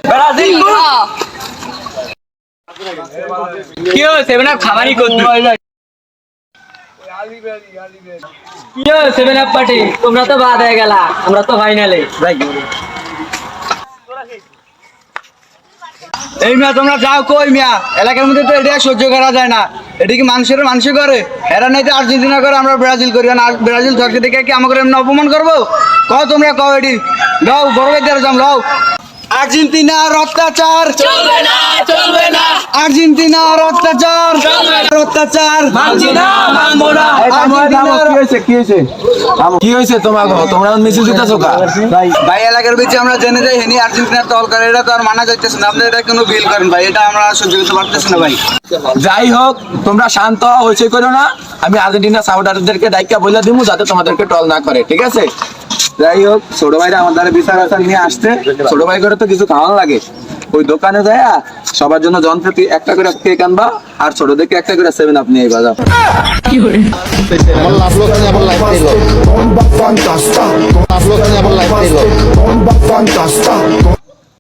Brazil কি হয়েছে seven up খাবারই করতে কি হয়েছে সেভেন আপ পার্টি তোমরা তো বাদ হয়ে গেলা আমরা তো ফাইনালে এই মিয়া তোমরা যাও কই মিয়া এলাকার মধ্যে তো এটা সহ্য করা যায় না। এটা কি মানুষের মানুষ করে এরা নাই তো আর্জেন্টিনা করে আমরা ব্রাজিল করি না ব্রাজিল ধরতে দেখে কি আমাকে এমনি অপমান করবো কও তোমরা কও এটি লও বড় ভাইদের যাম লও আর্জেন্টিনার অত্যাচার চলবে না আর্জেন্টিনার অত্যাচার অত্যাচার মানছি না মানবো না কি হয়েছে তোমরা মিছিল দিতেছো কা ভাই এলাকার ভিতরে আমরা জেনে যাই হেনি আর্জেন্টিনার দল করে এটা তো আর মানা যাইতেছে না আপনারা এটা কোনো বিল করেন ভাই এটা আমরা সহ্য করতে পারতেছি না ভাই। যাই হোক তোমরা শান্ত হয়েছে করো না আমি আর্জেন্টিনা সাপোর্টারদেরকে দায়িত্ব বলে দিব যাতে তোমাদেরকে টল না করে ঠিক আছে। যাই হোক ছোট ভাইরা আমার দ্বারা বিচার আচার নিয়ে আসছে ছোট ভাই করে তো কিছু খাওয়ানো লাগে ওই দোকানে যায় সবার জন্য যন্ত্রটি একটা করে কেক আনবা আর ছোটদেরকে একটা করে 7 আপ নিয়ে বাজাও। Bomba fantasma,